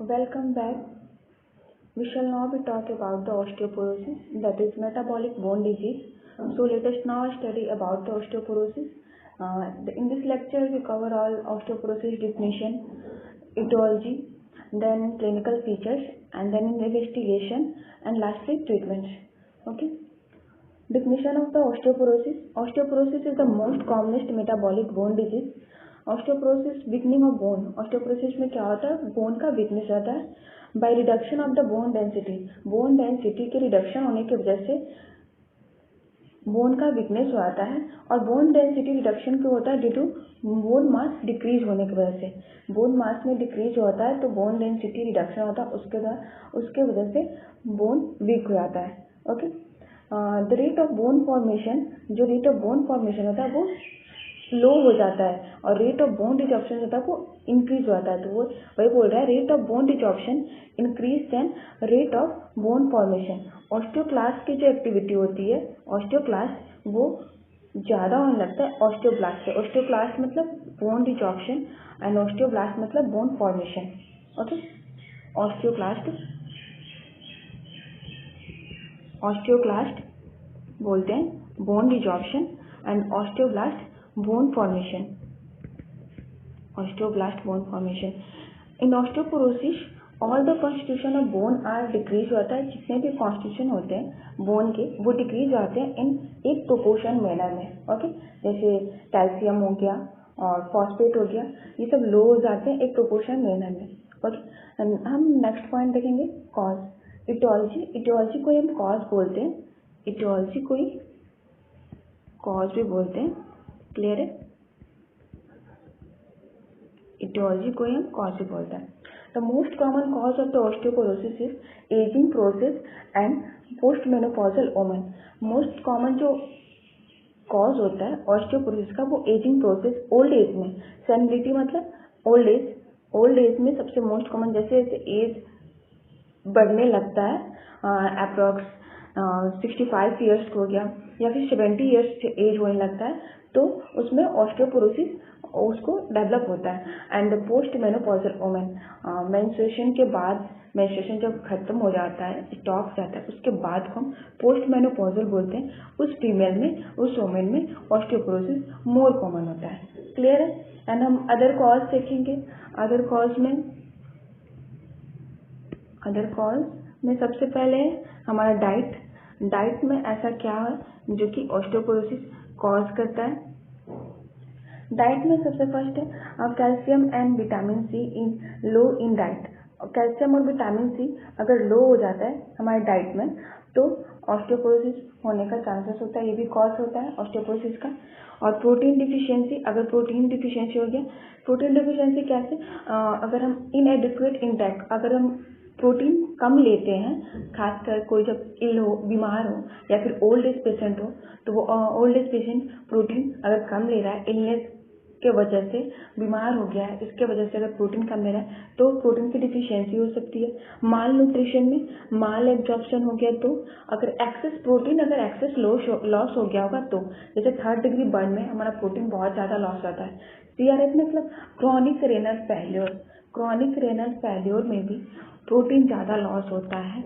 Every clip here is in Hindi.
Welcome back. We shall now be talking about the osteoporosis, that is metabolic bone disease. So let us now study about the osteoporosis. In this lecture, we cover all osteoporosis definition, etiology, then clinical features, and then investigation, and lastly treatments. Okay. Definition of the osteoporosis. Osteoporosis is the most commonest metabolic bone disease. Osteoporosis weakening of bone. Osteoporosis में क्या होता है, बोन का वीकनेस होता है by reduction of the bone density. Bone density के रिडक्शन होने की वजह से बोन का वीकनेस हो जाता है. और बोन डेंसिटी रिडक्शन क्यों होता है, due to bone mass decrease होने की वजह से. बोन मास में डिक्रीज होता है तो बोन डेंसिटी रिडक्शन होता है, उसके वजह से बोन वीक हो जाता है. Okay. The rate of bone formation, जो रेट ऑफ बोन फॉर्मेशन होता है वो लो हो जाता है और रेट ऑफ बोन डिजॉर्प्शन होता है वो इंक्रीज हो जाता है. तो वो वही बोल रहा है, rate of bone resorption increase then rate of bone formation. Osteoclast की जो एक्टिविटी होती है, ऑस्टियोक्लास्ट वो ज़्यादा होने लगता है ऑस्टियोब्लास्ट से. ऑस्टियोक्लास्ट मतलब बोन डिजॉर्प्शन एंड ऑस्टियोब्लास्ट मतलब बोन फॉर्मेशन. ओके. ऑस्टियोक्लास्ट बोलते हैं bone resorption and osteoblast bone formation. Osteoblast bone formation. In osteoporosis all the constitution of bone are decrease होता है. जितने भी कॉन्स्टिट्यूशन होते हैं बोन के वो डिक्रीज होते हैं इन एक प्रोपोर्शन मैनर में. ओके. जैसे कैल्शियम हो गया और फॉस्फेट हो गया, ये सब लो हो जाते हैं एक प्रोपोर्शन मैनर में. ओके. हम नेक्स्ट पॉइंट देखेंगे, कॉज. इटियोलॉजी. इटियोलॉजी को हम कॉज बोलते हैं. इटियोलॉजी को ही कॉज भी बोलते हैं. क्लियर है. इटियोलॉजी को हम कॉज भी बोलते हैं. The most common cause of the osteoporosis is ageing process and post menopausal woman. Most common जो कॉज होता है ऑस्टियोपोरोसिस का वो एजिंग प्रोसेस, ओल्ड एज में. सेनिलिटी मतलब ओल्ड एज. ओल्ड एज में सबसे मोस्ट कॉमन, जैसे एज बढ़ने लगता है, अप्रॉक्स 65 ईयर्स हो गया या फिर 70 ईयर्स एज होने लगता है, तो उसमें ऑस्टियोपोरोसिस उसको डेवलप होता है. And post menopausal woman, menstruation के बाद, मेंस्ट्रुएशन जब खत्म हो जाता है, स्टॉप जाता है, उसके बाद हम पोस्ट मेनोपॉजल बोलते हैं. उस फीमेल में, उस वुमेन में ऑस्टियोपोरोसिस मोर कॉमन होता है. क्लियर है. एंड हम अदर कॉज देखेंगे. अदर कॉज में सबसे पहले हमारा डाइट. डाइट में ऐसा क्या है जो कि ऑस्टियोपोरोसिस कॉज करता है. डाइट में सबसे फर्स्ट है calcium and vitamin C in low in diet. Calcium और विटामिन सी अगर लो हो जाता है हमारे डाइट में तो ऑस्टियोपोरोसिस होने का चांसेस होता है. ये भी कॉज होता है ऑस्टियोपोरोसिस का. और प्रोटीन डिफिशियंसी, अगर प्रोटीन डिफिशियंसी हो गया. प्रोटीन डिफिशियंसी कैसे, अगर हम इनएडिक्वेट इंटेक, अगर हम प्रोटीन कम लेते हैं, खासकर कोई जब इल हो, बीमार हो या फिर ओल्ड एज पेशेंट हो, तो वो ओल्ड एज पेशेंट प्रोटीन अगर कम ले रहा है, इलनेस के वजह से बीमार हो गया है, इसके वजह से अगर प्रोटीन कम ले रहा है तो प्रोटीन की डिफिशियंसी हो सकती है. माल न्यूट्रिशन में माल एब्जॉर्प्शन हो गया, तो अगर एक्सेस प्रोटीन अगर एक्सेस लॉस हो गया होगा, तो जैसे 3rd डिग्री बर्न में हमारा प्रोटीन बहुत ज़्यादा लॉस होता है. CRF मतलब chronic renal failure. Chronic renal failure में भी प्रोटीन ज़्यादा लॉस होता है.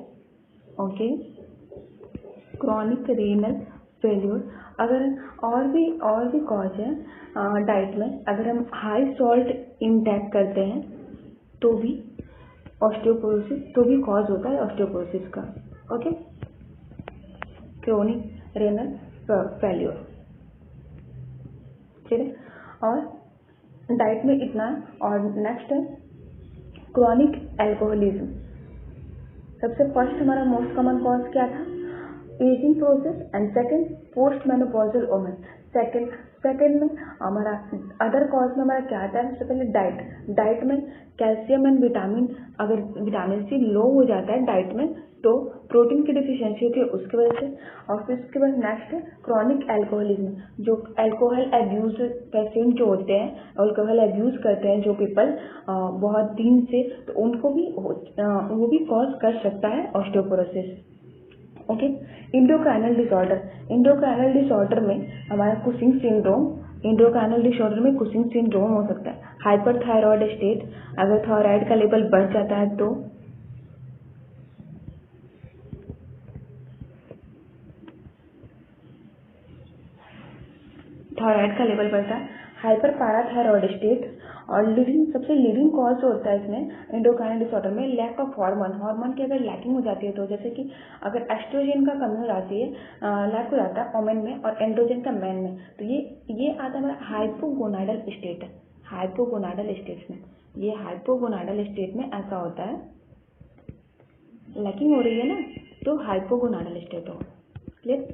ओके. Chronic renal failure. अगर और भी कॉज है डाइट में, अगर हम हाई सॉल्ट इंटेक करते हैं तो भी ऑस्टियोपोरोसिस, तो भी कॉज होता है ऑस्टियोपोरोसिस का. ओके. Chronic renal failure. ठीक है. और डाइट में इतना. और नेक्स्ट है क्रॉनिक एल्कोहलिज्म. सबसे फर्स्ट हमारा मोस्ट कॉमन कॉज क्या था, ageing process. And second post menopausal woman. Second में हमारा अदर कॉज में हमारा क्या आता है, सबसे पहले डाइट में कैल्शियम एंड विटामिन, अगर विटामिन सी लो हो जाता है डाइट में तो प्रोटीन की डिफिशियंसी होती है उसकी वजह से. और फिर उसके बाद नेक्स्ट है क्रॉनिक एल्कोहलिज्म. जो एल्कोहल एब्यूज पेशेंट जो होते हैं, एल्कोहल एब्यूज करते हैं जो पीपल बहुत दिन से, तो उनको भी वो भी कॉज कर सकता है ऑस्टियोपोरोसिस. ओके. इंडोक्राइनल डिसऑर्डर. इंडोक्राइनल डिसऑर्डर में हमारा कुशिंग सिंड्रोम, इंडोक्राइनल डिसऑर्डर में कुशिंग सिंड्रोम हो सकता है. हाइपरथायरॉयड स्टेट, अगर थायराइड का लेवल बढ़ जाता है तो थायराइड का लेवल बढ़ता है। हाइपर पैराथायरॉयड स्टेट, और सबसे लीडिंग कॉज जो होता है इसमें एंडोक्राइन डिसऑर्डर में लैक ऑफ हार्मोन की अगर लैकिंग हो जाती है तो जैसे कि अगर एस्ट्रोजन का कमी हो जाती है, लैक हो जाता है ओमेन में और एंड्रोजन का मैन में, तो ये आता है हमारा हाइपोगोनाडल स्टेट। हाइपोगोनाडल स्टेट में, ये हाइपोगोनाडल स्टेट में ऐसा होता है, लैकिंग हो रही है ना, तो हाइपोगोनाडल स्टेट हो। क्लियर?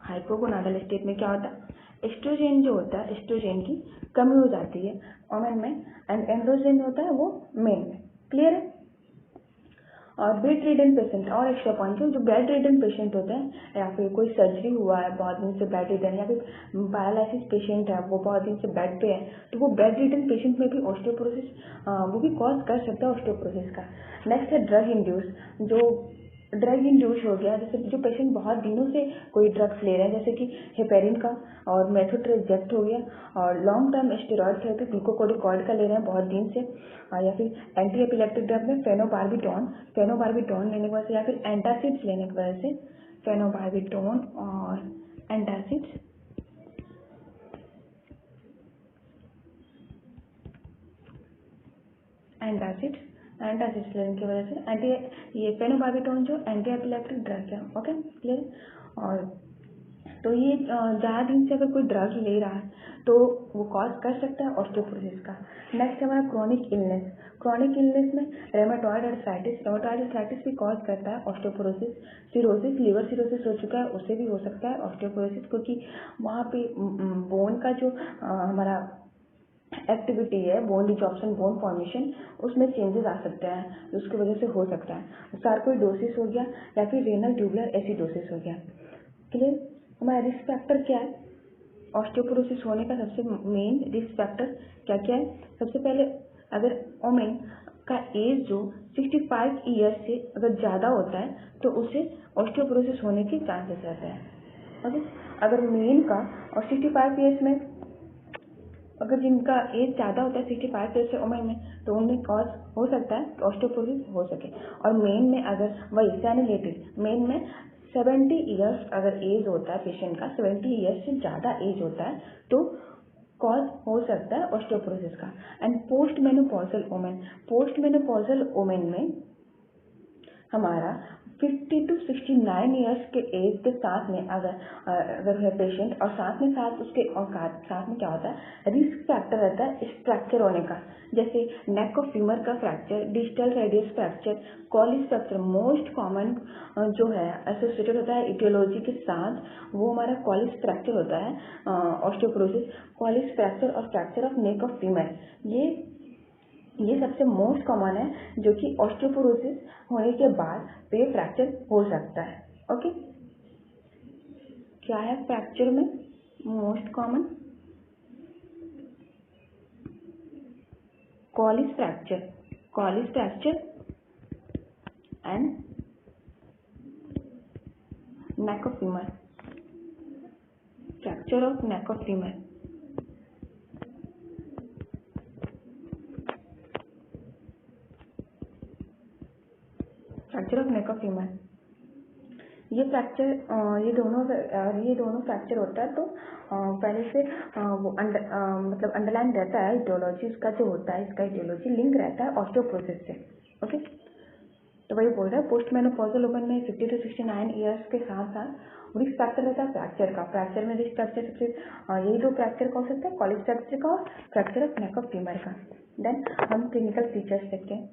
हाइपोगोनाडल स्टेट में क्या होता है, एस्ट्रोजन जो होता है, एस्ट्रोजन की कमी हो जाती है ओमेन में, एंड एंड्रोजन होता है वो मेन में। क्लियर है? और बेड रिडन पेशेंट, और एक्स्ट्रा पॉइंट, जो बेड रिडन पेशेंट होते हैं या फिर कोई सर्जरी हुआ है बहुत दिन से बेड रिडन, या फिर पैरालिसिस पेशेंट है वो बहुत दिन से बेड पे है, तो वो बेड रिडन पेशेंट में भी ऑस्टियोपोरोसिस वो भी कॉज कर सकता है ऑस्टियोपोरोसिस का। नेक्स्ट है ड्रग इंड्यूस, जो ड्रग इंड्यूस हो गया, जैसे जो पेशेंट बहुत दिनों से कोई ड्रग्स ले रहे हैं, जैसे कि हेपेरिन का और मेथोट्रेक्सेट हो गया, और long term steroid therapy glucocorticoid का ले रहे हैं बहुत दिन से, या फिर एंटी एपिलेप्टिक ड्रग में फेनोबार्बिटॉन लेने की वजह से, या फिर एंटासिड्स लेने की वजह से, फेनोबार्बिटॉन और एंटासिड्स लेने की वजह से ये फेनोबार्बिटॉन जो एंटी एपिलेप्टिक ड्रग है। Okay, clear? और तो ये ज़्यादा दिन से अगर कोई ड्रग ले रहा है तो वो कॉज कर सकता है ऑस्टियोपोरोसिस का। नेक्स्ट हमारा क्रॉनिक इलनेस में रेमेटॉइड आर्थराइटिस भी कॉज करता है ऑस्टियोपोरोसिस। सिरोसिस, लिवर सिरोसिस हो चुका है उससे भी हो सकता है ऑस्टियोपोरोसिस, क्योंकि वहाँ पे बोन का जो हमारा एक्टिविटी है, बोन डिजॉर्प्शन, बोन फॉर्मेशन, उसमें चेंजेस आ सकते हैं, उसकी वजह से हो सकता है। सार्कोइडोसिस हो गया या फिर रेनल ट्यूबुलर एसिडोसिस हो गया। क्लियर? हमारा रिस्क फैक्टर क्या है ऑस्टियोपोरोसिस होने का? सबसे मेन रिस्क फैक्टर क्या क्या है? सबसे पहले, अगर ओमेन का एज जो 65 ईयर्स से अगर ज़्यादा होता है तो उससे ऑस्टियोपोरोसिस होने के चांसेस रहते हैं। ओके, अगर मेन का और 65 ईयर्स में, अगर जिनका एज ज़्यादा होता है 65 ईयर्स से उम्र में, तो उनमें कॉज हो सकता है कि ऑस्टियोपोरोसिस हो सके। और मेन में अगर वही सैनिलेटेड, मेन में 70 ईयर्स अगर एज होता है पेशेंट का, 70 ईयर्स से ज़्यादा एज होता है तो कॉज हो सकता है ऑस्टियोपोरोसिस का। एंड पोस्ट मेनोपॉजल वुमेन में हमारा 50 to 69 ईयर्स के एज के साथ में अगर है पेशेंट, और साथ में क्या होता है, रिस्क फैक्टर रहता है फ्रैक्चर होने का, जैसे नेक ऑफ फीमर का fracture, distal radius fracture, Collins fracture. Most common जो है एसोसिएटेड होता है इटियोलॉजी के साथ, वो हमारा कॉलिस फ्रैक्चर होता है ऑस्टियोपोरोसिस। कॉलिस फ्रैक्चर और fracture of neck of femur, ये सबसे मोस्ट कॉमन है जो कि ऑस्टियोपोरोसिस होने के बाद पे फ्रैक्चर हो सकता है। ओके, क्या है फ्रैक्चर में most common? Collins fracture and neck of femur, fracture of neck of femur. Fracture of neck of femur, ये दोनों फ्रैक्चर होता है तो पहले से वो मतलब अंडरलाइन रहता है इटियोलॉजी इसका जो होता है, इसका इटियोलॉजी लिंक रहता है ऑस्टियोपोरोसिस से। ओके, तो वही बोल रहा है पोस्ट मेनोपॉजल वुमन में 50 to 69 ईयर्स के साथ साथ रिस्क फैक्टर रहता है फ्रैक्चर का। फ्रैक्चर में रिस्क फैक्टर सबसे यही दो फ्रैक्चर का हो सकता है, कॉलिस फ्रैक्चर का और fracture of neck of femur का। देन हम क्लिनिकल फीचर्स देखते हैं।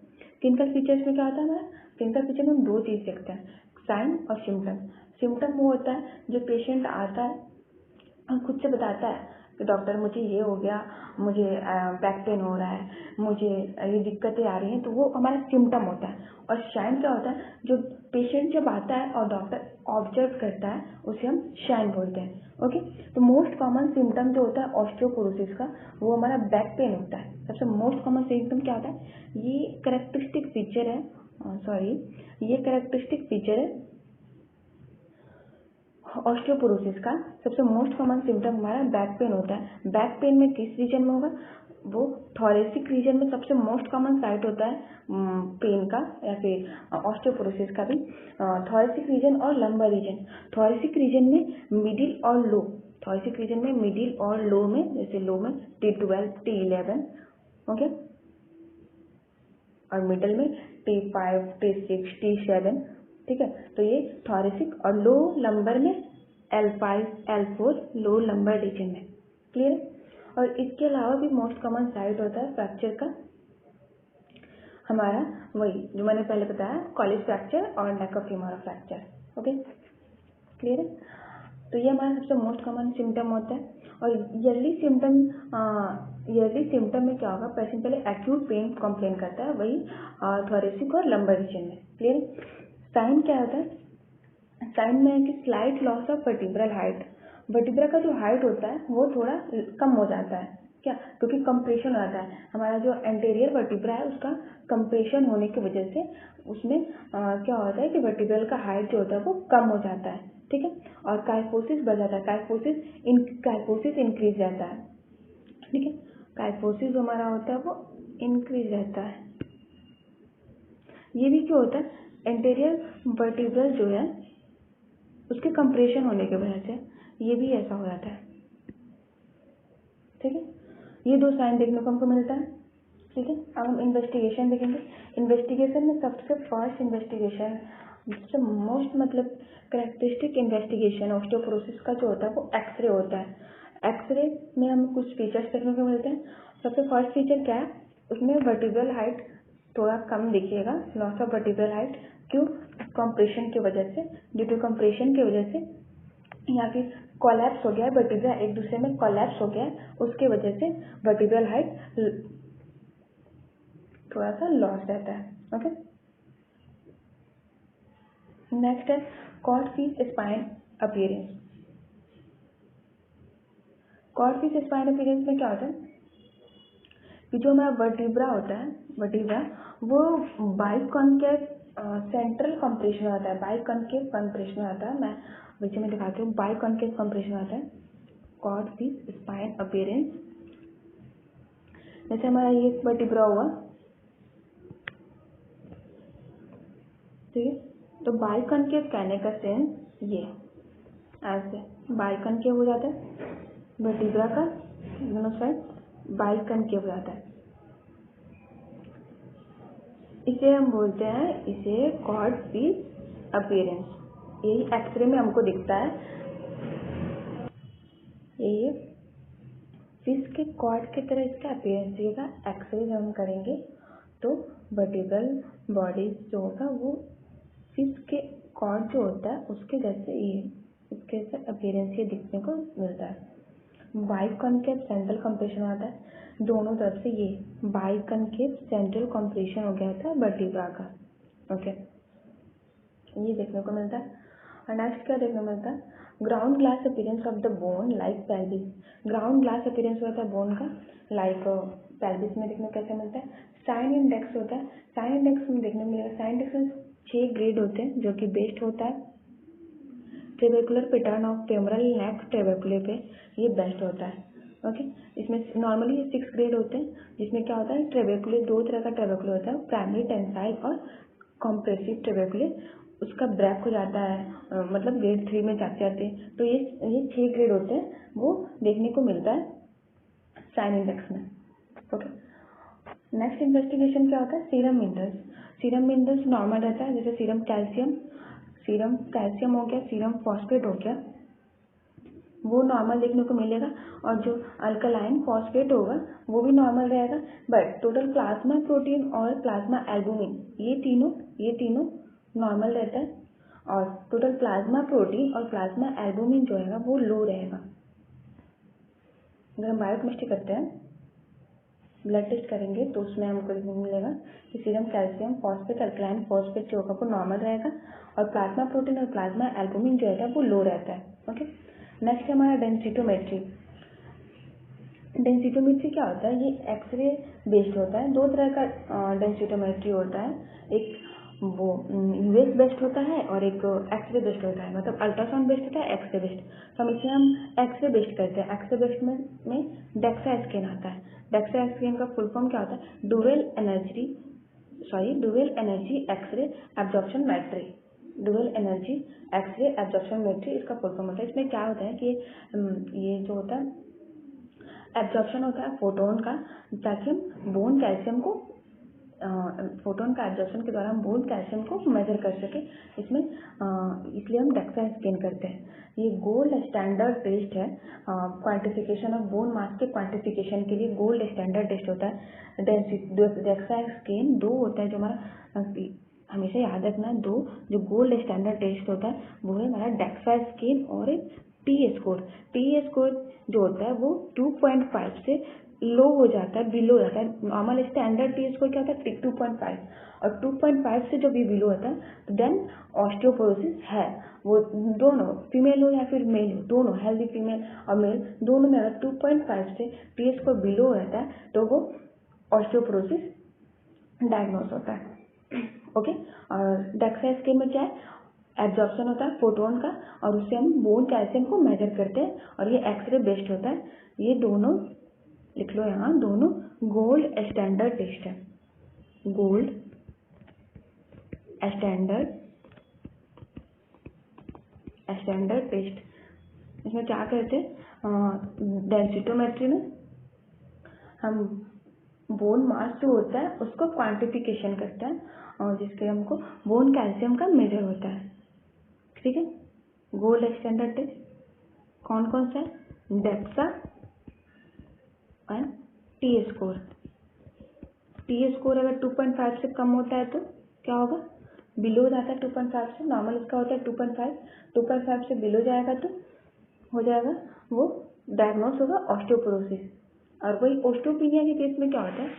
क्लिनिकल फीचर्स में क्या होता है हमारा? क्लिनिकल फीचर में हम दो चीज़ देखते हैं, साइन और सिम्टम। सिम्टम वो होता है जो पेशेंट आता है और खुद से बताता है कि डॉक्टर मुझे ये हो गया, मुझे बैक पेन हो रहा है, मुझे ये दिक्कतें आ रही हैं, तो वो हमारा सिम्टम होता है। और शाइन क्या होता है? जो पेशेंट जब आता है और डॉक्टर ऑब्जर्व करता है उसे हम शाइन बोलते हैं। ओके, तो मोस्ट कॉमन सिम्टम जो होता है ऑस्टियोपोरोसिस का वो हमारा बैक पेन होता है। सबसे मोस्ट कॉमन सिम्टम क्या होता है? ये करेक्टरिस्टिक फीचर है ऑस्टियोपोरोसिस का सबसे मोस्ट कॉमन सिम्टम हमारा बैक पेन होता है। बैक पेन में किस रीजन में होगा? वो थोरेसिक रीजन में सबसे मोस्ट कॉमन साइट होता है पेन का, या फिर ऑस्टियोपोरोसिस का भी थोरेसिक रीजन और लंबर रीजन। थोरेसिक रीजन में मिडिल और लो, थोरेसिक रीजन में मिडिल और लो में, जैसे लो में T12 T11, ओके, और मिडल में T5 T6 T7, ठीक है। तो ये थोरेसिक, और लो लंबर में L5 L4 लो लंबर रीजन में, क्लियर है। और इसके अलावा भी मोस्ट कॉमन साइट होता है फ्रैक्चर का हमारा, वही जो मैंने पहले बताया, कॉलेज फ्रैक्चर और neck of femoral fracture, okay, clear है। तो ये हमारा सबसे मोस्ट कॉमन सिम्टम होता है। और ईयरली सिम्टम में क्या होगा? पेशेंट पहले एक्यूट पेन कंप्लेन करता है, वही थोरेसिक और लंबर रीजन में, क्लियर। साइन क्या होता है? साइन में है कि slight loss of vertebral height, vertebra का जो हाइट होता है वो थोड़ा कम हो जाता है, क्या? क्योंकि कंप्रेशन आता है, हमारा जो एंटीरियर वर्टिब्रा है उसका कंप्रेशन होने की वजह से उसमें क्या होता है कि वर्टिब्रल का हाइट जो होता है वो कम हो जाता है, ठीक है। और काइफोसिस बढ़ जाता है, काइफोसिस इंक्रीज रहता है, ठीक है। काइफोसिस जो हमारा होता है वो इंक्रीज रहता है। ये भी क्यों होता है? एंटीरियर वर्टिब्रल जो है उसके कंप्रेशन होने की वजह से ये भी ऐसा हो जाता है, ठीक है। ये दो साइन देखने को हमको मिलता है, ठीक है। अब हम इन्वेस्टिगेशन देखेंगे। इन्वेस्टिगेशन में सबसे फर्स्ट इन्वेस्टिगेशन, सबसे मोस्ट मतलब कैरेक्टरिस्टिक इन्वेस्टिगेशन ऑस्टियोपोरोसिस का जो होता है वो एक्सरे होता है। एक्सरे में हमें कुछ फीचर्स देखने को मिलते हैं। सबसे फर्स्ट फीचर क्या है? उसमें वर्टिब्रल हाइट थोड़ा कम दिखिएगा, लॉस ऑफ वर्टिब्रल हाइट, क्यों? कंप्रेशन की वजह से, ड्यू टू कंप्रेशन की वजह से, या फिर कोलैप्स हो गया है वर्टिब्रा, एक दूसरे में कोलैप्स हो गया है, उसके वजह से वर्टिब्रल हाइट थोड़ा सा लॉस रहता है, ओके। नेक्स्ट है cord-fees spine appearance. Cord-fees spine appearance में क्या होता है कि जो हमारा वर्टिब्रा होता है, वर्टिब्रा वो बाइकॉन्केव सेंट्रल कंप्रेशन होता है, बाइकॉन्केव कंप्रेशन होता है। मैं बीच में दिखाती हूँ, बाइकॉन्केव कंप्रेशन होता है कॉर्ड-फीस स्पाइन अपीयरेंस। जैसे हमारा ये वर्टिब्रा हुआ, ठीक है, तो बाइकॉन्केव कहने का सेंस ये ऐसे बाइकॉन्केव हो जाता है, वर्टिब्रा का दोनों साइड बाइकॉन्केव हो जाता है। इसे हम बोलते हैं, इसे कॉर्ड-फीस अपीयरेंस। यही एक्सरे में हमको दिखता है, ये फिश के कॉर्ड की तरह इसका अपीयरेंस दिखेगा। एक्सरे जब हम करेंगे तो वर्टिब्रल बॉडी जो होगा वो फिश के कॉर्ड जो होता है उसके जैसे ये, इसके जैसे अपीयरेंस ये दिखने को मिलता है। बाइकॉन्केव सेंट्रल कंप्रेशन आता है, दोनों तरफ से ये बाइकॉन्केव सेंट्रल कंप्रेशन हो गया था वर्टिब्रा का, ओके, ये देखने को मिलता है। और नेक्स्ट क्या देखने को मिलता है? Ground glass appearance of the bone like pelvis. Ground glass appearance होता है बोन का लाइक पेल्विस में देखने को कैसे मिलता है? साइन इंडेक्स होता है, साइन इंडेक्स में देखने को मिलेगा। साइन इंडेक्स में 6 ग्रेड होते हैं जो कि बेस्ड होता है trabecular pattern of femoral neck ट्रेबेकुले पे, ये बेस्ट होता है, ओके। इसमें नॉर्मली 6 ग्रेड होते हैं, जिसमें क्या होता है ट्रेबेकुले, दो तरह का ट्रेबेकुले होता है, प्राइमरी टेंसाइल और कॉम्प्रेसिव ट्रेबेकुले। उसका ब्रेक हो जाता है, मतलब ग्रेड 3 में जाते जाते, तो ये 6 ग्रेड होते हैं, वो देखने को मिलता है साइन इंडेक्स में, ओके। नेक्स्ट इन्वेस्टिगेशन क्या होता है? Serum minerals. Serum minerals normal रहता है, जैसे सीरम कैल्शियम हो गया, सीरम फॉस्फेट हो गया, वो नॉर्मल देखने को मिलेगा। और जो अल्कलाइन फॉस्फेट होगा वो भी नॉर्मल रहेगा। बट टोटल प्लाज्मा प्रोटीन और प्लाज्मा एल्बुमिन ये तीनों नॉर्मल रहता है, और टोटल प्लाज्मा प्रोटीन और प्लाज्मा एल्बुमिन जो है वो लो रहेगा। अगर हम बायोकेमिस्ट्री करते हैं, ब्लड टेस्ट करेंगे तो उसमें हमको देखने को मिलेगा कि serum calcium phosphate alkaline phosphate जो होगा वो नॉर्मल रहेगा, और प्लाज्मा प्रोटीन और प्लाज्मा एल्बुमिन जो है वो लो रहता है, ओके। नेक्स्ट हमारा डेंसिटोमेट्री। डेंसिटोमेट्री क्या होता है? ये एक्सरे बेस्ड होता है। दो तरह का डेंसिटोमेट्री होता है, एक वो यूएस बेस्ड होता है और एक एक्सरे बेस्ड होता है, मतलब अल्ट्रासाउंड बेस्ड होता है, एक्सरे बेस्ड। तो हम इसे हम एक्सरे बेस्ड करते हैं। एक्सरे बेस्ड में डेक्सा स्कैन आता है। डेक्सा स्कैन का फुल फॉर्म क्या होता है? Dual energy X-ray absorptiometry. Dual energy X-ray absorptiometry इसका फुल फॉर्म होता है। इसमें क्या होता है कि ये जो होता है एब्जॉर्प्शन होता है फोटोन का, ताकि हम बोन कैल्शियम को फोटोन का एब्जॉर्प्शन के द्वारा हम बोन कैल्शियम को मेजर कर सके इसमें, इसलिए हम डेक्सा स्कैन करते हैं। ये गोल्ड स्टैंडर्ड टेस्ट है क्वांटिफिकेशन ऑफ बोन मास के क्वांटिफिकेशन के लिए गोल्ड स्टैंडर्ड टेस्ट होता है। डेक्सा स्कैन दो होता है जो हमारा हमेशा याद रखना है, दो जो गोल्ड स्टैंडर्ड टेस्ट होता है वो है हमारा डेक्सा स्कैन और एक टी स्कोर। टी स्कोर जो होता है वो 2.5 से लो हो जाता है, बिलो जाता है। नॉर्मल स्टैंडर्ड टी स्कोर क्या होता है? 2.5, और 2.5 से जो भी बिलो होता है तो देन ऑस्टियोपोरोसिस है। वो दोनों फीमेल हो या फिर मेल हो, दोनों हेल्दी फीमेल और मेल दोनों में अगर 2.5 से टी स्कोर बिलो रहता है तो वो ऑस्टियोपोरोसिस डायग्नोस होता है। ओके, और डेक्सा स्कैन में क्या है? एब्जॉर्प्शन होता है फोटोन का और उससे हम बोन कैल्शियम को मेजर करते हैं, और ये एक्सरे बेस्ड होता है। ये दोनों लिख लो यहाँ, दोनों गोल्ड स्टैंडर्ड टेस्ट है। Gold standard test. इसमें क्या करते हैं? डेंसिटोमेट्री में हम बोन मास जो होता है उसको क्वांटिफिकेशन करते हैं और जिसके हमको बोन कैल्शियम का मेजर होता है। ठीक है, गोल्ड स्टैंडर्ड टेस्ट कौन कौन सा है? DEXA and T score. T score अगर 2.5 से कम होता है तो क्या होगा? बिलो जाता है 2.5 से। नॉर्मल इसका होता है 2.5 से बिलो जाएगा तो हो जाएगा वो डायग्नोस होगा ऑस्टियोपोरोसिस। और वही ऑस्टियोपिनिया के केस में क्या होता है?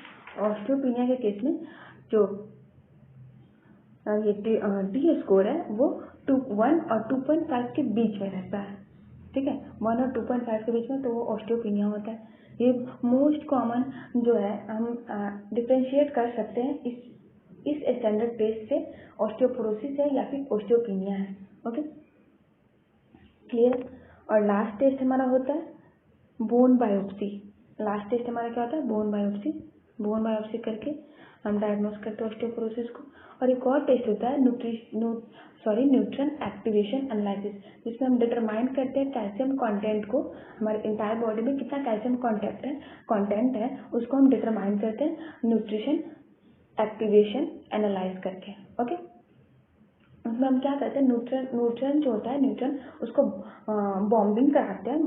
ऑस्टियोपिनिया के केस में जो ये टी स्कोर है वो 1 और 2.5 के बीच में रहता है। ठीक है, 1 और 2.5 के बीच में, तो वो ऑस्टियोपिनिया होता है। ये मोस्ट कॉमन जो है, हम डिफ्रेंशिएट कर सकते हैं इस स्टैंडर्ड टेस्ट से ऑस्टियोपोरोसिस है या फिर ऑस्टियोपिनिया है। Okay, clear. और लास्ट टेस्ट हमारा होता है बोन बायोप्सी। लास्ट टेस्ट हमारा क्या होता है? Bone biopsy. बोन बायोप्सी करके हम डायग्नोस करते हैं ऑस्टियोपोरोसिस को। और एक और टेस्ट होता है न्यूट्रन एक्टिवेशन एनालिसिस, जिसमें हम डिटरमाइन करते हैं कैल्शियम कंटेंट को, हमारे इंटायर बॉडी में कितना कैल्शियम कंटेंट है उसको हम डिटरमाइन करते हैं न्यूट्रिशन एक्टिवेशन एनालाइज करके। ओके, उसमें हम क्या करते हैं? न्यूट्रन जो होता है, न्यूट्रन उसको बॉम्बिंग कराते हैं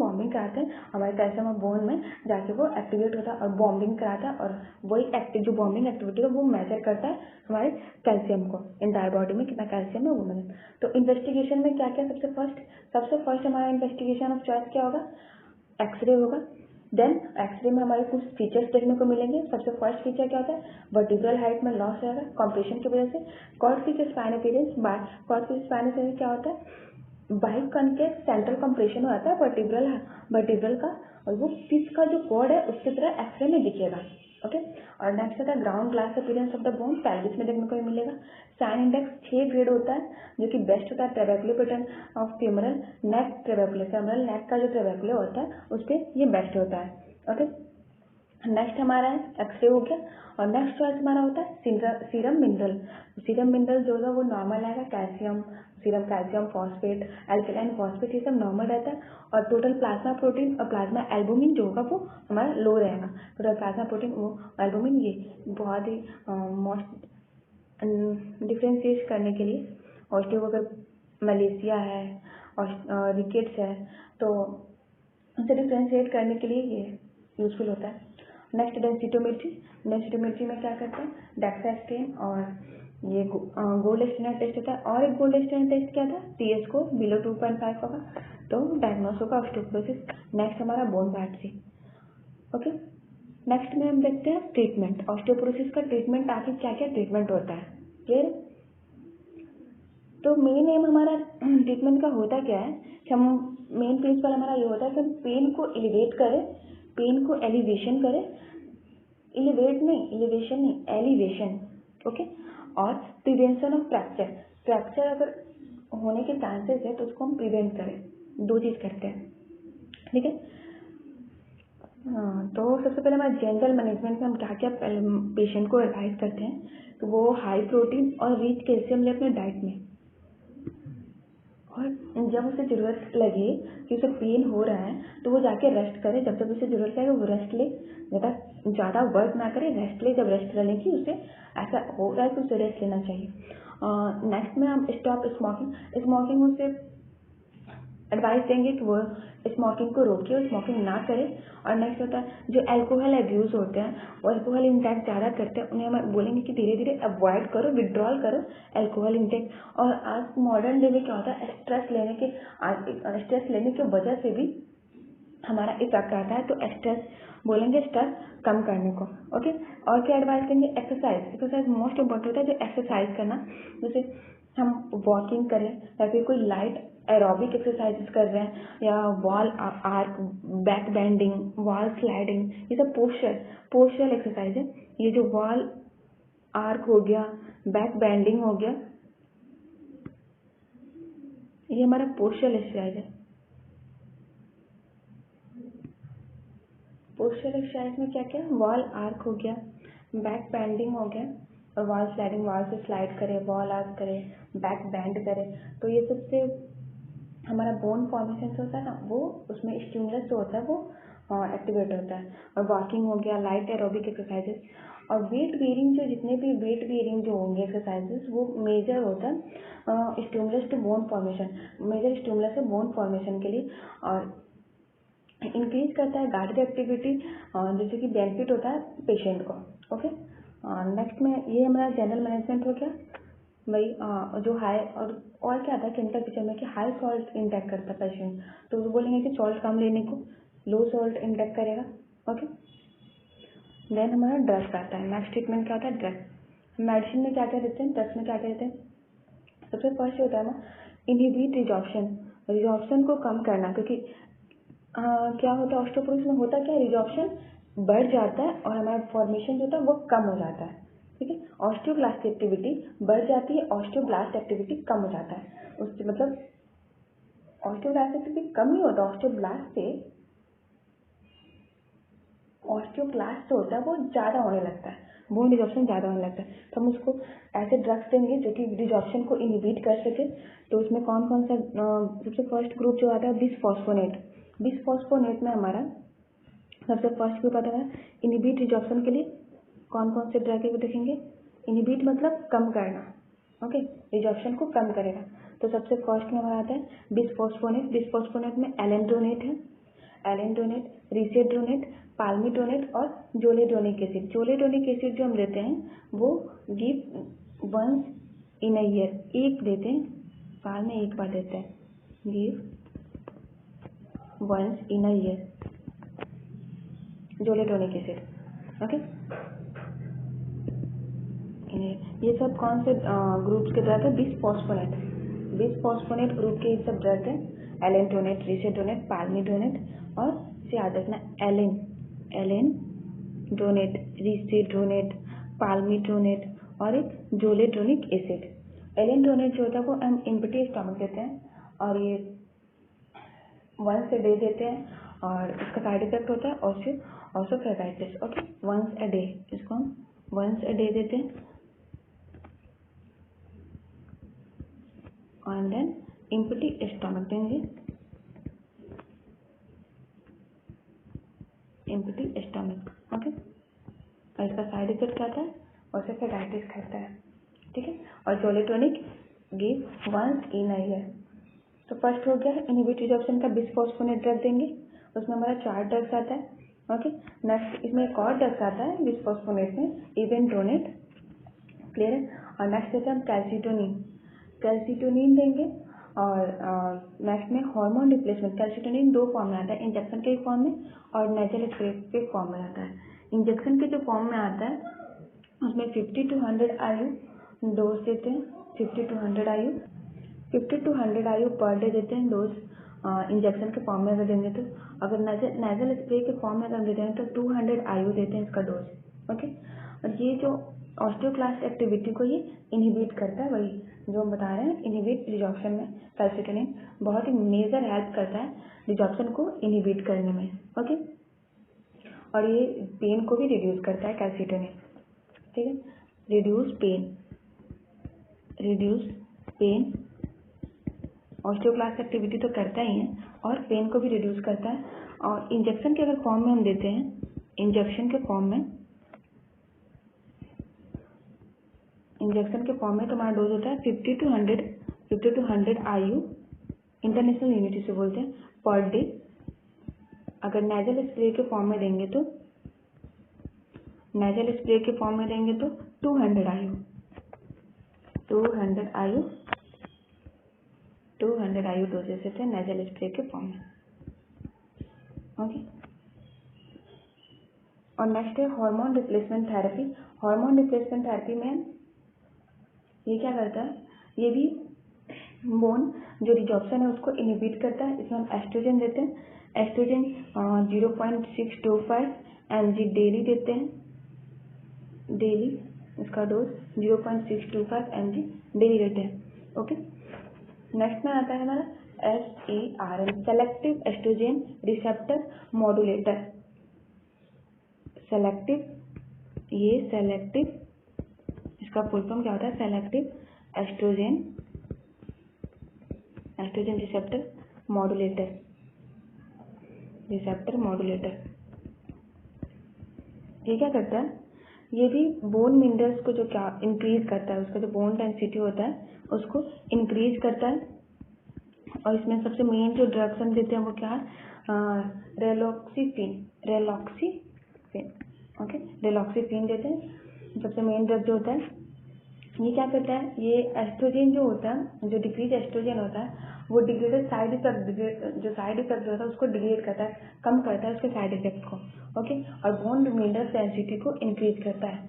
हमारे कैल्शियम और बोन में जाके वो एक्टिवेट होता है और बॉम्बिंग कराता है, और वही जो बॉम्बिंग एक्टिविटी है वो मेजर करता है हमारे कैल्शियम को, इंटायर बॉडी में कितना कैल्शियम है वो मेजर। तो इन्वेस्टिगेशन में क्या क्या? सबसे फर्स्ट हमारा इन्वेस्टिगेशन ऑफ चॉइस क्या होगा? एक्सरे होगा। देन एक्सरे में हमारे कुछ फीचर्स देखने को मिलेंगे। सबसे फर्स्ट फीचर क्या होता है? वर्टिब्रल हाइट में लॉस रहेगा कॉम्प्रेशन की वजह से। कॉर्ड स्पाइन अपीयरेंस क्या होता है? बाइकॉन्केव सेंट्रल कंप्रेशन हो जाता है वर्टिब्रल का, और वो फिश का जो कॉर्ड है उसकी तरह एक्सरे में दिखेगा। ओके, और नेक्स्ट होता है ground glass appearance of the bone, pelvis में देखने को मिलेगा। साइन इंडेक्स 6 ग्रेड होता है, जो कि बेस्ट होता है trabecular pattern of femoral neck, femoral neck का जो ट्रेबेकुलर होता है उस पर ये बेस्ट होता है। ओके, नेक्स्ट हमारा है एक्सरे हो गया, और नेक्स्ट चॉइस हमारा होता है सीरम मिनरल जो होगा वो नॉर्मल आएगा। Serum calcium phosphate, alkaline phosphate, ये सब नॉर्मल रहता है। और टोटल प्लाज्मा प्रोटीन और प्लाज्मा एल्बुमिन जो होगा वो हमारा लो रहेगा। टोटल प्लाज्मा प्रोटीन वो एल्बुमिन, ये बहुत ही मोस्ट डिफ्रेंशिएट करने के लिए, ऑस्टियो अगर मलेशिया है और रिकेट्स है तो उसे डिफ्रेंशिएट करने के लिए ये यूजफुल होता है। नेक्स्ट डेंसिटोमेट्री में क्या करते हैं? डेक्सा स्कैन और ये गोल्ड स्टैंडर्ड टेस्ट होता है। और एक गोल्ड स्टैंडर्ड टेस्ट क्या था? टी स्कोर बिलो 2.5 होगा तो डायग्नोस होगा ऑस्टियोपोरोसिस। नेक्स्ट हमारा बोन बायोप्सी। ओके, नेक्स्ट में हम देखते हैं ट्रीटमेंट। ऑस्टियोपोरोसिस का ट्रीटमेंट, आखिर क्या क्या ट्रीटमेंट होता है, क्लियर? तो मेन एम हमारा ट्रीटमेंट का होता क्या है कि हम मेन प्रिंसिपल हमारा ये होता है कि हम पेन को एलिवेट करें, पेन को एलिवेशन करें, एलिवेशन नहीं एलिवेशन। ओके, और प्रिवेंशन ऑफ फ्रैक्चर। फ्रैक्चर अगर होने के चांसेस है तो उसको हम प्रिवेंट करें, दो चीज़ करते हैं, ठीक है। तो सबसे पहले हमारे जनरल मैनेजमेंट में हम क्या क्या पेशेंट को एडवाइस करते हैं, तो वो हाई प्रोटीन और रिच कैल्शियम ले अपने डाइट में, और जब उसे ज़रूरत लगे कि उसे पेन हो रहा है तो वो जाके रेस्ट करे, जब जब उसे ज़रूरत लगे वो रेस्ट ले, ज़्यादा वर्क ना करे, रेस्ट ले, जब रेस्ट लेने की उसे ऐसा हो रहा है तो उसे रेस्ट लेना चाहिए। नेक्स्ट में हम स्टॉप स्मोकिंग उसे एडवाइस देंगे कि वो स्मोकिंग को रोके और स्मोकिंग ना करे। और नेक्स्ट होता है जो अल्कोहल एब्यूज़ होते हैं, वो अल्कोहल इंटेक ज़्यादा करते हैं, उन्हें हम बोलेंगे कि धीरे धीरे अवॉइड करो, विड्रॉल करो अल्कोहल इंटेक। और आज मॉडर्न डे में क्या होता है, स्ट्रेस लेने की वजह से भी हमारा इफेक्ट आता है, तो स्ट्रेस बोलेंगे, स्ट्रेस कम करने को, ओके। और क्या एडवाइस देंगे, एक्सरसाइज मोस्ट इम्पोर्टेंट होता है, जो एक्सरसाइज करना, जैसे हम वॉकिंग करें या फिर कोई लाइट एरोबिक एक्सरसाइजेस कर रहे हैं, या wall arc, back bending, wall sliding, ये सब पोस्चरल एक्सरसाइज है। ये जो वॉल आर्क हो गया, बैक बेंडिंग हो गया, ये हमारा पोस्चरल एक्सरसाइज है। पोस्चरल एक्सरसाइज में क्या क्या, वॉल आर्क हो गया, बैक बेंडिंग हो गया, और वॉल स्लाइडिंग, वॉल से स्लाइड करे, वॉल आर्क करे, बैक बेंड करे, तो ये सबसे हमारा बोन फॉर्मेशन होता है ना, वो उसमें स्टिमुलस जो होता है वो एक्टिवेट होता है। और वॉकिंग हो गया, लाइट एरोबिक एक्सरसाइजेस, और वेट बेयरिंग, जो जितने भी वेट बेयरिंग जो होंगे एक्सरसाइजेस, वो मेजर होता है stimulus to bone formation, major stimulus है बोन फॉर्मेशन के लिए, और इंक्रीज करता है कार्डियक एक्टिविटी, जैसे कि बेनिफिट होता है पेशेंट को, ओके। नेक्स्ट में ये हमारा जनरल मैनेजमेंट हो गया भाई। जो हाई और क्या आता है क्लिनिकल पिक्चर में कि हाई सॉल्ट इंटेक करता है पेशेंट, तो वो बोलेंगे कि सॉल्ट कम लेने को, लो सॉल्ट इंटेक करेगा, ओके। देन हमारा ड्रग्स आता है, नेक्स्ट ट्रीटमेंट क्या होता है, ड्रग्स। मेडिसिन में क्या क्या देते हैं, ड्रग्स में क्या क्या देते हैं, सबसे फर्स्ट होता है ना इनहिबिट रिजॉर्प्शन को कम करना, क्योंकि क्या होता है ऑस्टियोपोरोसिस में, होता क्या है, रिजॉर्प्शन बढ़ जाता है और हमारा फॉर्मेशन जो होता है वो कम हो जाता है, ठीक है। ऑस्टियोब्लास्ट एक्टिविटी बढ़ जाती है, ऑस्टियोब्लास्ट एक्टिविटी कम हो जाता है, उससे मतलब ऑस्टियोब्लास्ट एक्टिविटी कम नहीं होता, ऑस्टियोब्लास्ट जो होता है वो ज़्यादा होने लगता है, बोन रिजॉर्प्शन ज़्यादा होने लगता है, तो हम उसको ऐसे ड्रग्स देंगे जो कि रिजॉर्प्शन को इनहिबिट कर सके। तो उसमें कौन कौन सा, सबसे फर्स्ट ग्रुप जो आता है बिसफॉस्फोनेट में हमारा सबसे फर्स्ट ग्रुप आता है इनहिबिट रिजॉर्प्शन के लिए कौन कौन से ड्रग है वो देखेंगे। इनहिबिट मतलब कम करना, ओके, रिजॉर्प्शन को कम करेगा। तो सबसे फर्स्ट में हमारा आता है बिसफॉस्फोनेट में एलेंड्रोनेट है, रिसेड्रोनेट, पाल्मिटोनेट और जोलेडोनिक एसिड जो हम देते हैं वो give once in a year, एक देते हैं, साल में एक बार देते हैं, give once in a year zoledronic acid, okay. ये सब कौन से ग्रुप्स के ड्रग है, बिसफॉस्फोनेट ग्रुप के ये सब ड्रग है, एलेंटोनेट, रिसेडोनेट, पाल्मिडोनेट और से याद रखना एलेंडोनेट, रिसेडोनेट, पाल्मिडोनेट और एक जोलेडोनिक एसिड। एलेंडोनेट जो होता है वो हम एम्प्टी स्टमक देते हैं और ये वंस ए डे देते हैं, और इसका साइड इफेक्ट होता है ऑस्टियोफेगाइटिस, ओके, वंस ए डे, इसको हम वंस ए डे देते हैं। और देन एम्प्टी स्टमक देंगे, एम्प्टी स्टमक, ओके। और इसका साइड इफेक्ट क्या आता है, ऑस्टियोफेगाइटिस करता है, ठीक है। और zoledronic give once in a year. तो फर्स्ट हो गया इनहिबिट रिजॉर्प्शन का बिसफॉस्फोनेट ड्रग देंगे, उसमें हमारा 4 ड्रग्स आता है, ओके। नेक्स्ट इसमें एक और ड्रग्स आता है बिसफॉस्फोनेट में, इवेंट्रोनेट, क्लियर है। और नेक्स्ट देते हैं हम कैल्सिटोनिन देंगे। और नेक्स्ट में हार्मोन रिप्लेसमेंट, कैल्सिटोनिन 2 फॉर्म में आता है, इंजेक्शन के फॉर्म में और नेजल स्प्रे के फॉर्म में आता है। इंजेक्शन के जो फॉर्म में आता है उसमें 50 to 100 IU डोज देते हैं, 50 to 100 IU पर डे देते हैं डोज, इंजेक्शन के फॉर्म में अगर देंगे तो। अगर नेजल स्प्रे के फॉर्म में अगर देते हैं तो 200 IU देते हैं इसका डोज, ओके। और ये जो ऑस्टियोक्लास्ट एक्टिविटी को ये इनहिबिट करता है, वही जो हम बता रहे हैं इनहिबिट रिजॉर्प्शन में कैल्सिटोनिन बहुत ही मेजर हेल्प करता है रिजॉर्प्शन को इनहिबिट करने में। ओके, और ये पेन को भी रिड्यूस करता है कैल्सिटोनिन। ठीक है, रिड्यूस पेन ऑस्टियोक्लास्ट एक्टिविटी तो करता ही है और पेन को भी रिड्यूस करता है। और इंजेक्शन के अगर फॉर्म में हम देते हैं, इंजेक्शन के फॉर्म में तो हमारा डोज होता है 50 to 100 IU, इंटरनेशनल यूनिट से बोलते हैं, पर डे। अगर नेजल स्प्रे के फॉर्म में देंगे तो 200 IU, 200 IU डोजेस देते हैं नेजल स्प्रे के फॉर्म में। ओके, और नेक्स्ट है hormone replacement therapy. Hormone replacement therapy में ये क्या करता है, ये भी बोन जो रिजॉर्प्शन है उसको इनहिबिट करता है। इसमें हम एस्ट्रोजन देते हैं, एस्ट्रोजन 0.625 mg डेली देते हैं, डेली इसका डोज 0.625 mg डेली देते हैं। ओके, नेक्स्ट में आता है हमारा SERM, selective estrogen receptor modulator. Selective इसका फुल फॉर्म क्या होता है, सेलेक्टिव एस्ट्रोजन रिसेप्टर मॉड्यूलेटर। ये क्या करता है, ये भी बोन मिनरल्स को जो क्या इंक्रीज करता है, उसका जो बोन डेंसिटी होता है उसको इंक्रीज करता है। और इसमें सबसे मेन जो ड्रग्स हम देते हैं वो क्या है, रेलॉक्सीफिन। ओके, रेलॉक्सीफिन देते हैं, सबसे मेन ड्रग जो होता है। ये क्या करता है, ये एस्ट्रोजन जो होता है, जो डिक्रीज एस्ट्रोजन होता है वो डिग्रेडेड साइड इफेक्ट जो होता है उसको डिग्रेड करता है, कम करता है उसके साइड इफेक्ट को। ओके, और बोन मिनरल डेंसिटी को इंक्रीज करता है।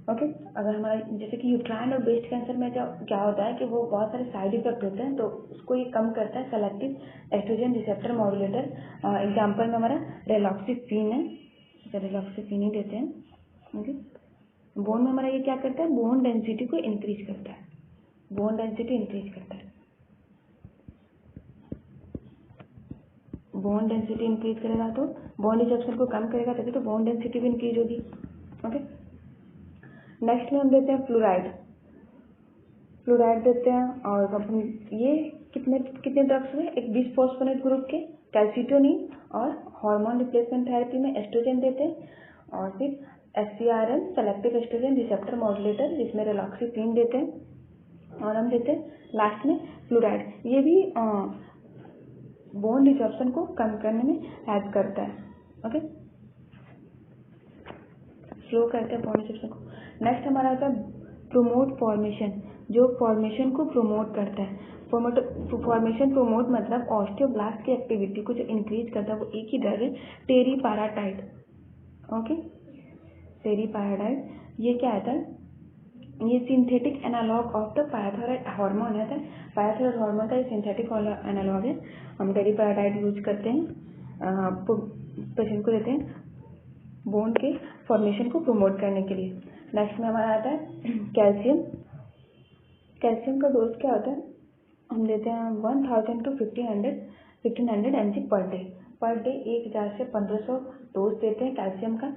ओके, अगर हमारा जैसे कि यूट्राइन और ब्रेस्ट कैंसर में क्या होता है कि वो बहुत सारे साइड इफेक्ट होते हैं, तो उसको ये कम करता है selective estrogen receptor modulator. Example में हमारा रेलॉक्सीफिन है, रेलॉक्सीफिन ही देते हैं। ओके, बोन में हमारा ये क्या करता है, बोन डेंसिटी को इंक्रीज करता है, बोन डेंसिटी इंक्रीज करेगा तो बोन रिजर्प्शन को कम करेगा, तभी तो बोन डेंसिटी भी इंक्रीज होगी। ओके, नेक्स्ट में हम देते हैं फ्लोराइड देते हैं। और ये कितने ड्रग्स हुए, एक बिसफॉस्फोनेट ग्रुप के, कैल्सिटोनिन, और हार्मोन रिप्लेसमेंट थेरेपी में एस्ट्रोजन देते हैं, और फिर SERM selective estrogen receptor modulator जिसमें रेलॉक्सीफिन देते हैं, और हम देते हैं लास्ट में फ्लोराइड। ये भी बोन रिजॉर्प्शन को कम करने में हेल्प करता है। ओके, स्लो करते हैं बोन रिजॉर्प्शन को। नेक्स्ट हमारा आता है प्रोमोट फॉर्मेशन, जो फॉर्मेशन को प्रोमोट करता है। फॉर्मेशन प्रोमोट मतलब ऑस्टियोब्लास्ट की एक्टिविटी को जो इंक्रीज करता है वो एक ही ड्रग है, टेरीपाराटाइड। ओके, टेरीपाराटाइड ये क्या आता है, ये synthetic analogue of the parathyroid hormone है। पायथायरॉयड हार्मोन का ये सिंथेटिक एनालॉग है। हम टेरीपाराटाइड यूज करते हैं, पेशेंट को देते हैं बोन के फॉर्मेशन को प्रमोट करने के लिए। नेक्स्ट में हमारा आता है कैल्शियम का डोज क्या होता है, हम देते हैं 1000 to 1500 mg पर डे 1000 से 1500 डोज देते हैं कैल्शियम का।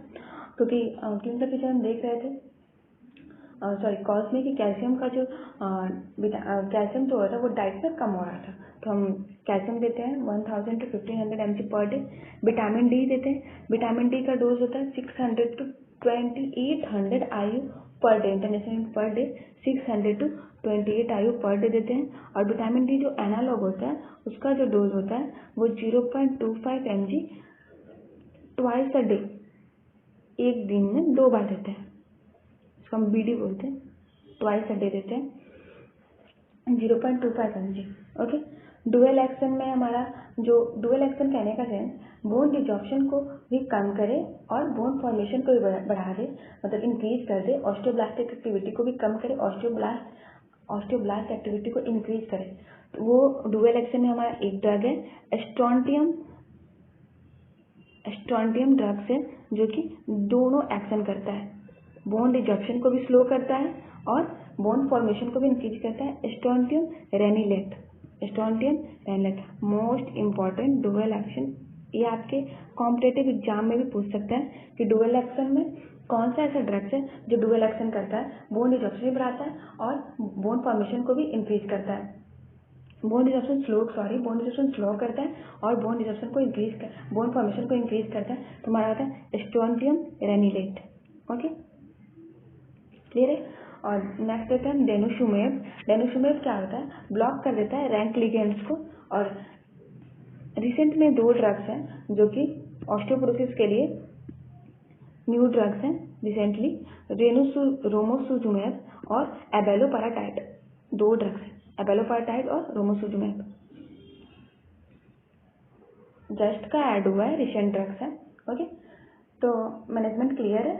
क्योंकि पीछे हम देख रहे थे कॉज में कि कैल्शियम का जो कैल्शियम जो होता है वो डाइट में कम हो रहा था, तो हम कैल्शियम देते हैं 1000 to 1500 mg per day. Vitamin D देते हैं, विटामिन डी का डोज होता है 600 to 2800 IU per day, international per day 600 to 28 IU per day देते हैं। और विटामिन डी जो एनालॉग होता है उसका जो डोज होता है वो 0.25 mg ट्वाइस अ डे, एक दिन में 2 बार देते हैं, इसको हम BD बोलते हैं, ट्वाइस अ डे देते हैं 0.25 mg। ओके, डुअल एक्शन में हमारा जो डुअल एक्शन कहने का सेंस बोन डिजॉर्प्शन को भी कम करे और बोन फॉर्मेशन को भी बढ़ा दे, मतलब इंक्रीज कर दे, ऑस्टियोब्लास्टिक एक्टिविटी को भी कम करे, ऑस्टियोब्लास्ट एक्टिविटी को इंक्रीज करे। तो वो डुअल एक्शन में हमारा एक ड्रग है एस्ट्रोंटियम ड्रग्स है, जो कि दोनों एक्शन करता है, बोन रिजॉर्प्शन को भी स्लो करता है और बोन फॉर्मेशन को भी इंक्रीज करता है। Strontium ranelate, strontium ranelate most important dual action. ये आपके कॉम्पिटेटिव एग्जाम में भी पूछ सकता है कि डुअल एक्शन में कौन सा ऐसा ड्रग्स है जो डुअल एक्शन करता है, बोन रिजॉर्प्शन भी बढ़ाता है और बोन फॉर्मेशन को भी इंक्रीज करता है। बोन रिजॉर्प्शन स्लो करता है और बोन रिजॉर्प्शन को बोन फॉर्मेशन को इंक्रीज करता है। तो हमारा होता है स्ट्रोंटियम रेनिलेट। ओके, क्लियर है। और नेक्स्ट देते हैं डेनोसुमेब। डेनोसुमेब क्या होता है, ब्लॉक कर देता है रैंक लिगेंड्स को। और रिसेंट में 2 ड्रग्स हैं जो कि ऑस्टियोपोरोसिस के लिए न्यू ड्रग्स हैं रिसेंटली, रोमोसुजुमेब और एबेलोपाराटाइड। 2 ड्रग्स हैं, एबेलोपाराटाइड और रोमोसुजुमेब। जस्ट का ऐड हुआ है, रिसेंट ड्रग्स है। ओके, तो मैनेजमेंट क्लियर है।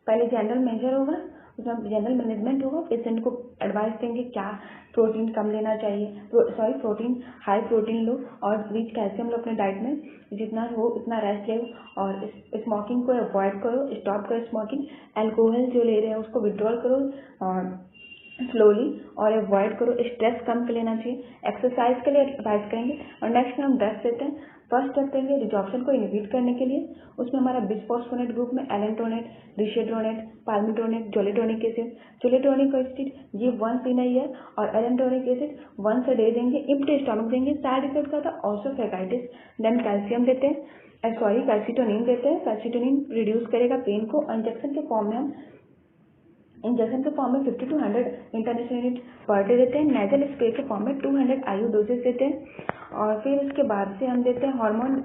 पहले जनरल मेजर होगा, उसमें जनरल मैनेजमेंट होगा, पेशेंट को एडवाइस देंगे क्या प्रोटीन कम लेना चाहिए, प्रोटीन हाई प्रोटीन लो और रिच कैल्शियम लो अपने डाइट में, जितना हो उतना रेस्ट लो और स्मोकिंग को अवॉइड करो, स्टॉप करो स्मोकिंग। अल्कोहल जो ले रहे हैं उसको विड्रॉल करो और स्लोली और अवॉइड करो। स्ट्रेस कम के लेना चाहिए, एक्सरसाइज के लिए एडवाइस करेंगे। और नेक्स्ट हम ड्रग्स देते हैं। फर्स्ट स्टेप देंगे रिजॉर्प्शन को इनहिबिट करने के लिए, उसमें हमारा बिस्फोस्फोनेट ग्रुप में एलेंटोनेट, रिशेड्रोनेट, पाल्मिटोनेट, जोलेटोनिक एसिड। जोलेटोनिक एसिड ये वंस इन अ ईयर और एलेंटोनिक एसिड वंस अ डे देंगे, एम्प्टी स्टमक देंगे। साइड इफेक्ट का था ऑसोफेगाइटिस। देन कैल्शियम देते हैं, कैल्सिटोनिन देते हैं। कैल्सिटोनिन रिड्यूस करेगा पेन को। इंजेक्शन के फॉर्म में 50 to 100 international unit per day देते हैं। नेजल स्प्रे के फॉर्म में 200 IU डोजेस देते हैं। और फिर उसके बाद से हम देते हैं हार्मोन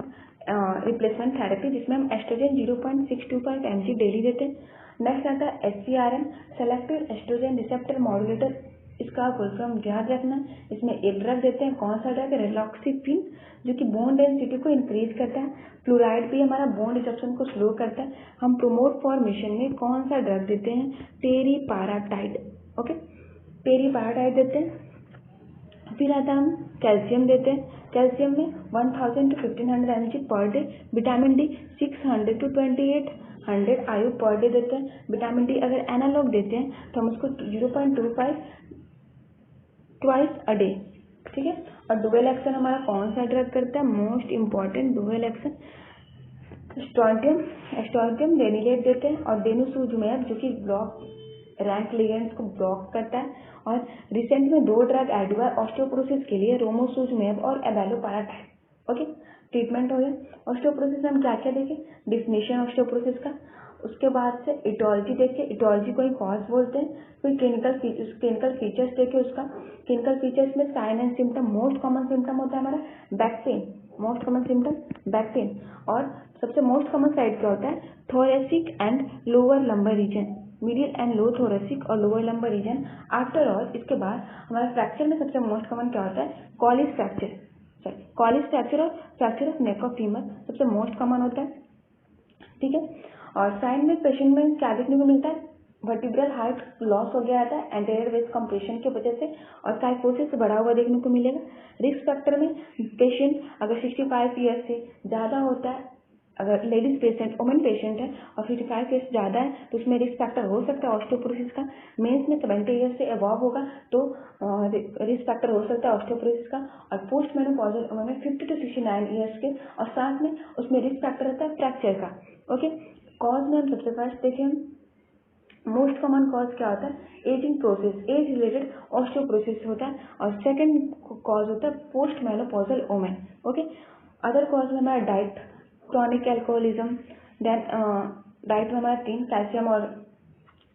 रिप्लेसमेंट थेरेपी, जिसमें हम एस्ट्रोजन 0.625 mg डेली देते हैं। नेक्स्ट आता है SCRM, selective estrogen receptor modulator. इसका फुल फॉर्म याद रखना। इसमें एक ड्रग देते हैं, कौन सा ड्रग है, रिलॉक्सिफिन, जो कि बोन डेंसिटी को इंक्रीज करता है। फ्लोराइड भी हमारा बोन रिजॉर्प्शन को स्लो करता है। हम प्रोमोट फॉर्मेशन में कौन सा ड्रग देते हैं, टेरीपाराटाइड। ओके, टेरीपाराटाइड देते हैं। फिर आता है हम कैल्शियम देते हैं। कैल्शियम में 1000 to 1500 mg per day. Vitamin D 600 to 2800 IU per day देते हैं। विटामिन डी अगर एनालॉग देते हैं तो हम उसको 0.25 ट्वाइस अ डे, ठीक है। और डुअल एक्शन हमारा कौन सा ड्रग करता है, most important dual action strontium ranelate देते हैं और डेनोसुजुमेब जो कि ब्लॉक रैंक लिगेंड्स को ब्लॉक करता है। और रिसेंट में 2 ड्रग ऐड हुआ है ऑस्टियोपोरोसिस के लिए, रोमोसुजुमेब और एबेलोपाराटाइड। ओके, ट्रीटमेंट हो गया। ऑस्टियोपोरोसिस में हम क्या क्या देखें, डिफिनेशन ऑस्टियोपोरोसिस का, उसके बाद से इटोलॉजी देखे, इटोलॉजी को ही कॉज बोलते हैं। फिर क्लिनिकल फीचर्स देखे उसका। क्लिनिकल फीचर्स में sign and symptom, most common symptom होता है हमारा back pain, most common symptom back pain. और सबसे मोस्ट कॉमन साइड क्या होता है, thoracic and lower lumbar region, middle and low thoracic और lower lumbar region. After all इसके बाद हमारा फ्रैक्चर में सबसे मोस्ट कॉमन क्या होता है, कॉलिस फ्रैक्चर और fracture of neck of femur सबसे मोस्ट कॉमन होता है, ठीक है। और साइन में पेशेंट में क्या देखने को मिलता है, वर्टिब्रल हाइट लॉस हो गया था एंटेरियर वेस्ट कंप्रेशन की वजह से और साइकोसिस बढ़ा हुआ देखने को मिलेगा। रिस्क फैक्टर में पेशेंट अगर 65 ईयर्स से ज़्यादा होता है, अगर लेडीज पेशेंट वुमेन पेशेंट है और 55 ईयर्स ज़्यादा है तो उसमें रिस्क फैक्टर हो सकता है ऑस्टियोपोरोसिस का। मेंस में 70 ईयर्स से अबव होगा तो रिस्क फैक्टर हो सकता है ऑस्टियोपोरोसिस का। और पोस्ट मेनोपॉजल उम्र में 50 to 69 ईयर्स के, और साथ में उसमें रिस्क फैक्टर रहता है फ्रैक्चर का। ओके, कॉज में हम सबसे फर्स्ट देखें, मोस्ट कॉमन कॉज क्या होता है, ageing process, age related osteoporosis होता है। और सेकंड कॉज होता है post menopausal women. Okay, other cause में हमारा diet, chronic alcoholism. Then diet में हमारा 3 कैल्शियम और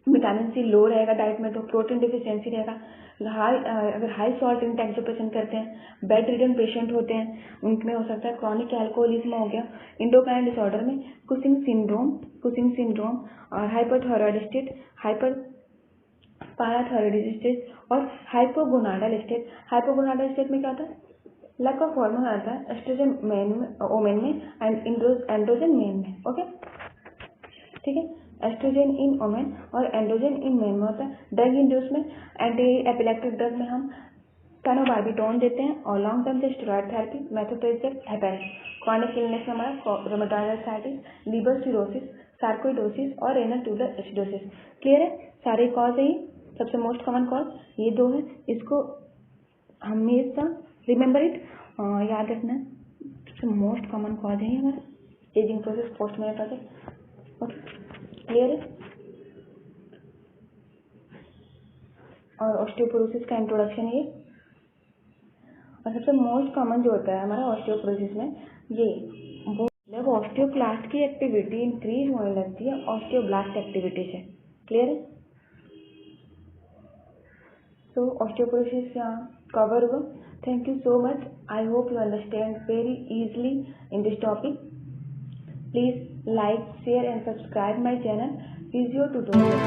विटामिन सी लो रहेगा डाइट में, तो प्रोटीन डिफिशियंसी रहेगा। अगर हाई सॉल्ट इंटेक जो पेशेंट करते हैं, बेड रिडन पेशेंट होते हैं, उनमें हो सकता है क्रॉनिक एल्कोहलिज्म हो गया। इंडोक्राइन डिसऑर्डर में कुशिंग सिंड्रोम और हाइपरथायरॉयड स्टेट, हाइपर पाराथायरॉयड स्टेट और हाइपोगोनाडल स्टेट। हाइपोगोनाडल स्टेट में क्या होता है, लैक ऑफ हार्मोन आता है एस्ट्रोजन वोमेन में एंड एंड्रोजन मेन में। ओके, ठीक है, एस्ट्रोजन इन वोमेन और एंड्रोजन इन मेन में होता है। ड्रग इंड्यूस में एंटी एपिलेप्टिक ड्रग में हम फेनोबार्बिटोन देते हैं और लॉन्ग टर्म से steroid therapy, methotrexate, heparin. Chronic illness में हमारा rheumatoid arthritis, liver cirrhosis, sarcoidosis और रेनल ट्यूबुलर एसिडोसिस। क्लियर है, सारे कॉज है ये, सबसे मोस्ट कॉमन कॉज ये दो है, इसको हमेशा रिमेंबर इट, याद रखना है। सबसे मोस्ट कॉमन कॉज है हमारा ageing process post menopause. Clear है, और ऑस्टियोपोरोसिस का इंट्रोडक्शन ये, और सबसे मोस्ट कॉमन जो होता है हमारा ऑस्टियोपोरोसिस में ये वो मतलब ऑस्टियोक्लास्ट की एक्टिविटी इंक्रीज होने लगती है ऑस्टियोब्लास्ट एक्टिविटी से। क्लियर है, सो ऑस्टियोपोरोसिस कवर हुआ। Thank you so much, I hope you understand very easily in this topic. Please like, share and subscribe my channel physio tutorial.